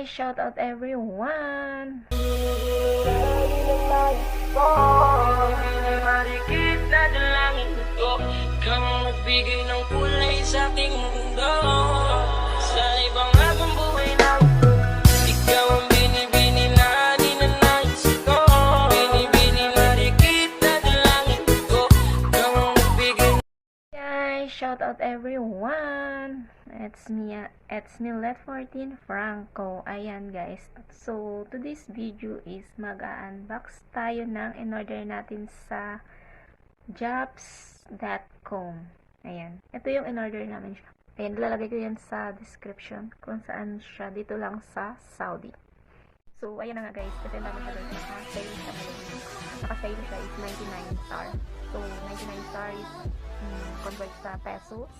Shout out everyone! Marikit na dalangin ko, ikaw ang nagbigay ng kulay sa aking mundo. Sa ibang habang buhay na ikaw ang binibini na ninanais ko. Binibini, marikit na dalangin ko, ikaw ang nagbigay. Guys, shout out everyone! It's me Let 14 Franco. Ayan guys. So, today's video is mag-unbox tayo ng in-order natin sa jobs.com. Ayan. Ito yung in-order namin siya. Ayan, lalagay ko yan sa description kung saan siya. Dito lang sa Saudi. So, ayan na nga guys. Kasi ang dami siya guys. Naka-sale siya ngayon. Naka-sale siya is 99 star. So, 99 star is convert sa pesos.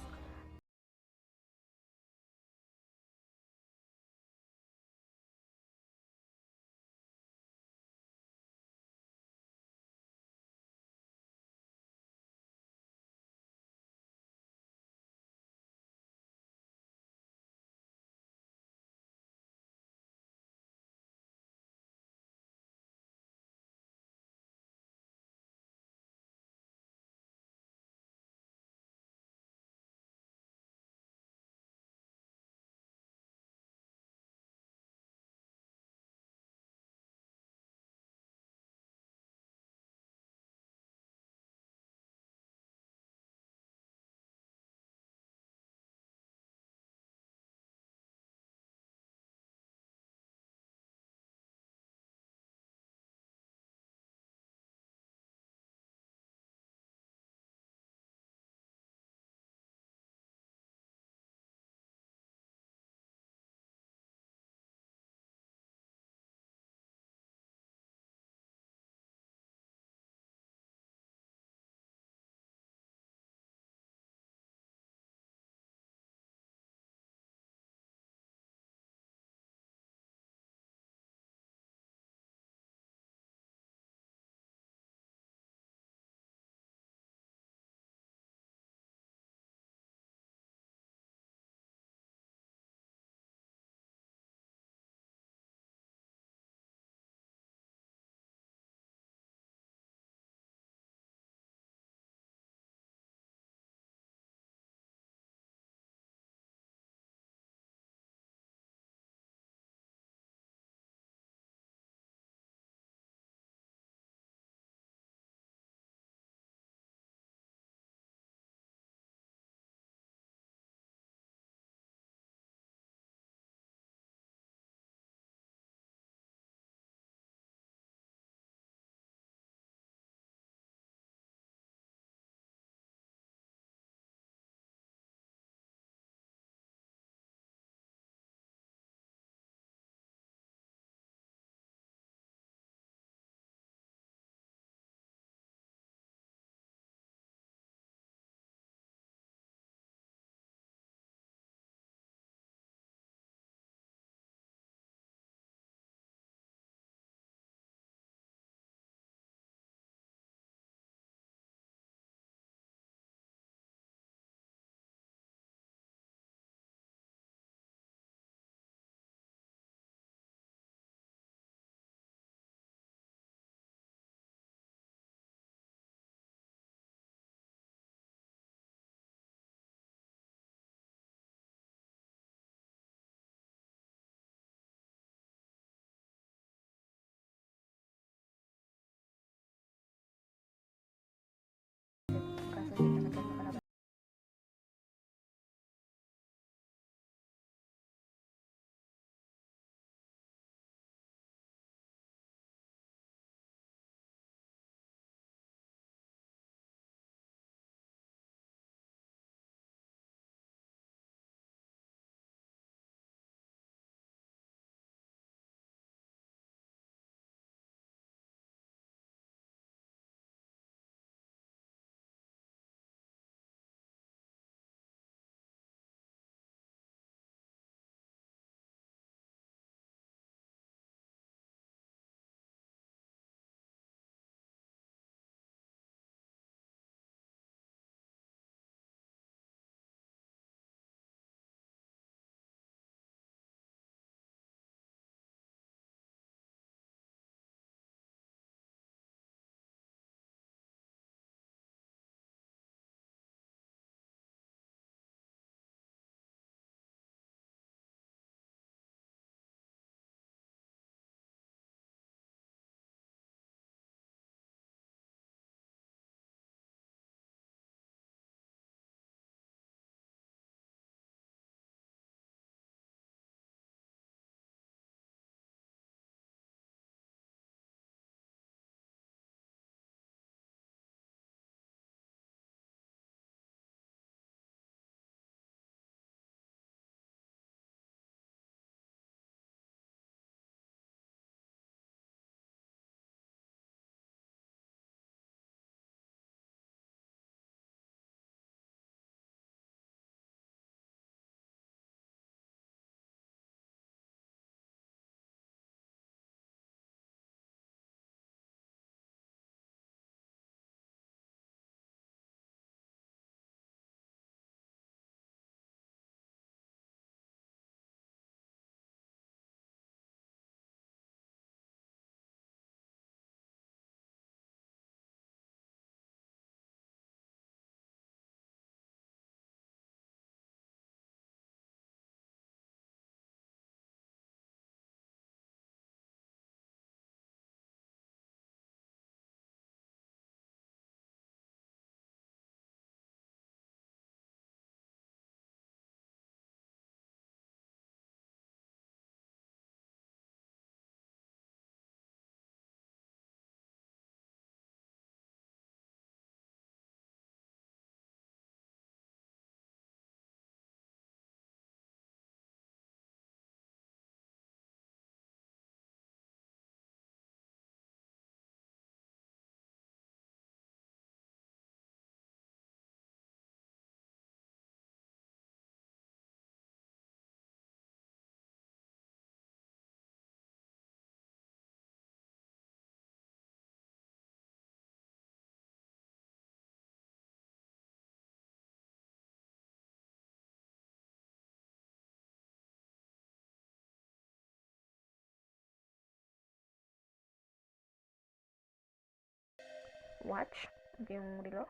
watch. Ito yung relo.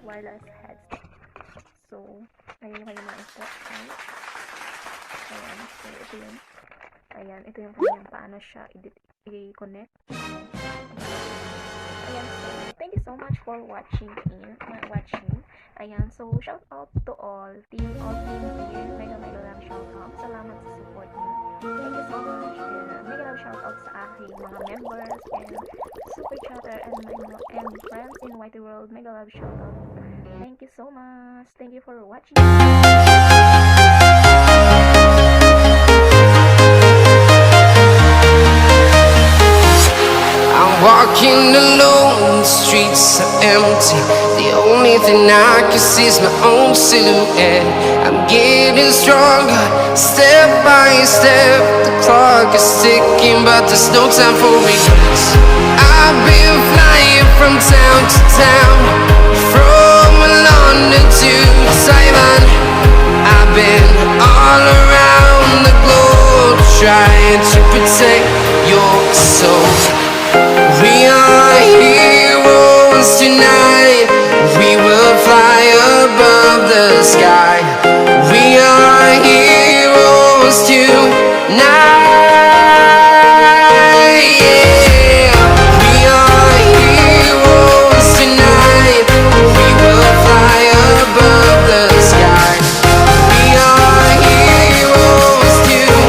Wireless headset. So, ayun yung kanyang mga instructions. Ayan, so ito yun. Ayan, ito yung kanyang paano siya i-connect. Ayan, so thank you so much for watching. Ayan, so shout out to all team here. Mega love shout out. Salamat sa support niyo. Thank you so much. And mega love shout out sa aking mga members and super chatter and friends in Whitey World. Mega love shout out. Thank you so much. Thank you for watching. Walking alone, the streets are empty. The only thing I can see is my own silhouette. I'm getting stronger, step by step. The clock is ticking, but there's no time for regrets. I've been flying from town to town, from London to Taiwan. I've been all around the globe, trying to protect your soul. We are heroes tonight. We will fly above the sky. We are heroes tonight. Yeah. We are heroes tonight. We will fly above the sky. We are heroes tonight.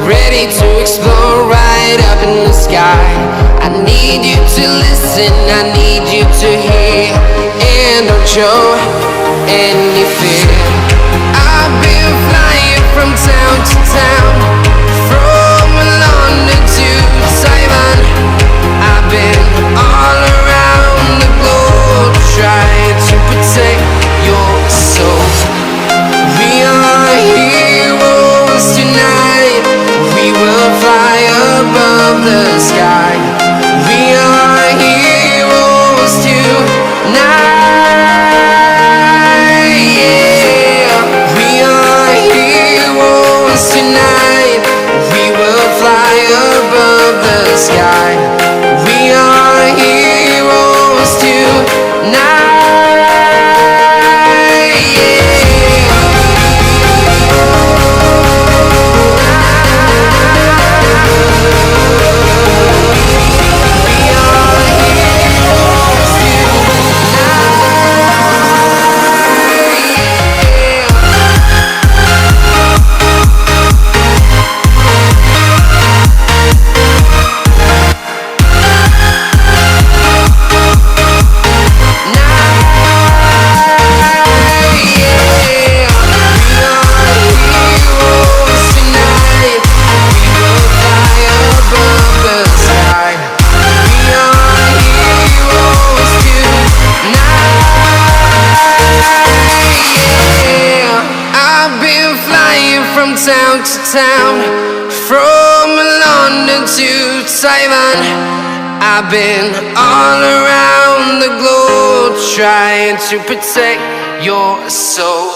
Ready to explore right up in the sky. I need you to listen, I need you to hear, and don't show any fear. I've been flying from town to town, from London to Taiwan. I've been all around the globe, trying to protect your soul. We are heroes tonight. We will fly above the sky. We are heroes tonight. Yeah. We are heroes tonight. We will fly above the sky. We are heroes tonight. From town to town, from London to Taiwan. I've been all around the globe, trying to protect your soul.